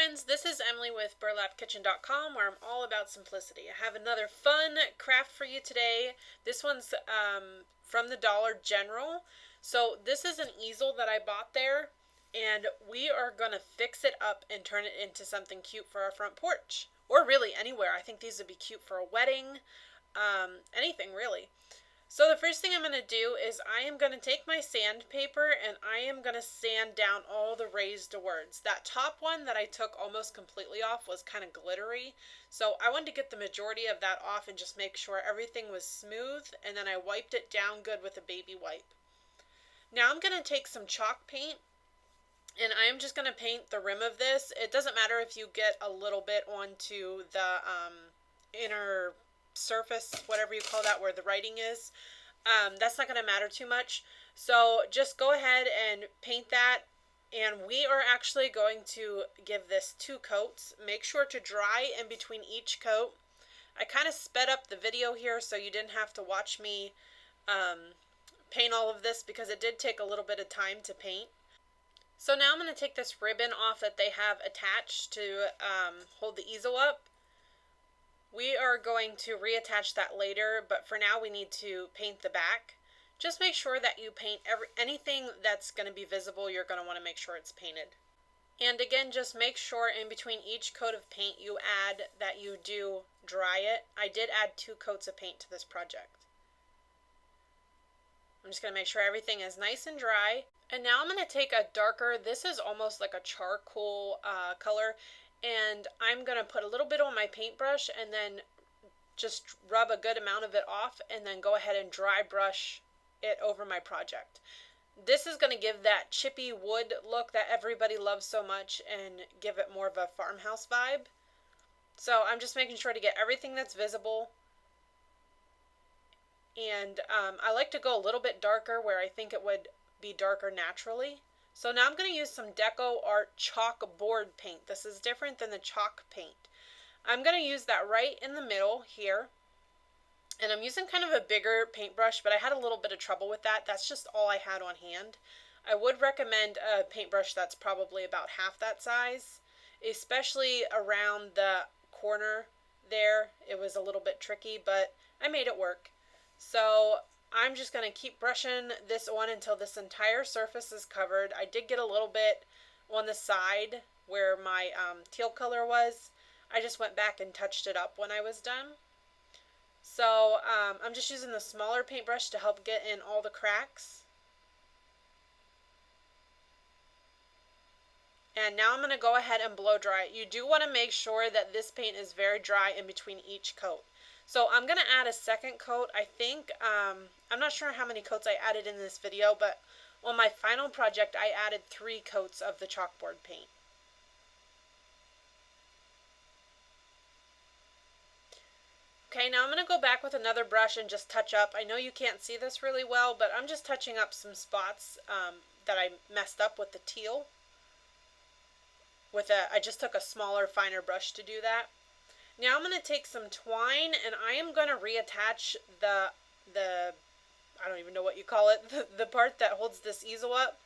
friends, this is Emily with burlapkitchen.com, where I'm all about simplicity. I have another fun craft for you today. This one's from the Dollar General. So this is an easel that I bought there, and we are going to fix it up and turn it into something cute for our front porch. Or really anywhere. I think these would be cute for a wedding, anything really. So the first thing I'm going to do is I am going to take my sandpaper and I am going to sand down all the raised words. That top one that I took almost completely off was kind of glittery. So I wanted to get the majority of that off and just make sure everything was smooth, and then I wiped it down good with a baby wipe. Now I'm going to take some chalk paint and I am just going to paint the rim of this. It doesn't matter if you get a little bit onto the inner surface, whatever you call that, where the writing is. That's not going to matter too much. So just go ahead and paint that, and we are actually going to give this 2 coats. Make sure to dry in between each coat. I kind of sped up the video here so you didn't have to watch me paint all of this, because it did take a little bit of time to paint. So now I'm going to take this ribbon off that they have attached to hold the easel up. We are going to reattach that later, but for now we need to paint the back. Just make sure that you paint anything that's going to be visible. You're going to want to make sure it's painted. And again, just make sure in between each coat of paint you add that you do dry it. I did add 2 coats of paint to this project. I'm just going to make sure everything is nice and dry. And now I'm going to take a darker, this is almost like a charcoal color, and I'm going to put a little bit on my paintbrush and then just rub a good amount of it off, and then go ahead and dry brush it over my project. This is going to give that chippy wood look that everybody loves so much and give it more of a farmhouse vibe. So I'm just making sure to get everything that's visible. And I like to go a little bit darker where I think it would be darker naturally. So now I'm going to use some Deco Art Chalkboard paint. This is different than the chalk paint. I'm going to use that right in the middle here. And I'm using kind of a bigger paintbrush, but I had a little bit of trouble with that. That's just all I had on hand. I would recommend a paintbrush that's probably about half that size, especially around the corner there. It was a little bit tricky, but I made it work. So I'm just going to keep brushing this on until this entire surface is covered. I did get a little bit on the side where my teal color was. I just went back and touched it up when I was done. So I'm just using the smaller paintbrush to help get in all the cracks. And now I'm going to go ahead and blow dry it. You do want to make sure that this paint is very dry in between each coat. So I'm going to add a second coat. I think, I'm not sure how many coats I added in this video, but on my final project I added 3 coats of the chalkboard paint. Okay, now I'm going to go back with another brush and just touch up. I know you can't see this really well, but I'm just touching up some spots that I messed up with the teal. I just took a smaller, finer brush to do that. Now I'm going to take some twine and I am going to reattach the I don't even know what you call it, the part that holds this easel up.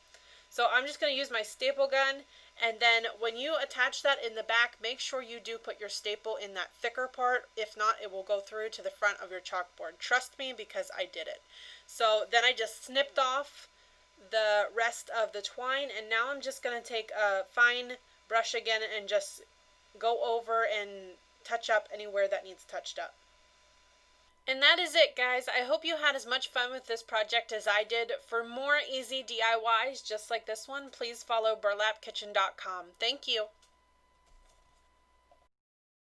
So I'm just going to use my staple gun, and then when you attach that in the back, make sure you do put your staple in that thicker part. If not, it will go through to the front of your chalkboard. Trust me, because I did it. So then I just snipped off the rest of the twine, and now I'm just going to take a fine brush again and just go over and touch up anywhere that needs touched up. And that is it, guys. I hope you had as much fun with this project as I did. For more easy DIYs just like this one, please follow burlapkitchen.com. Thank you.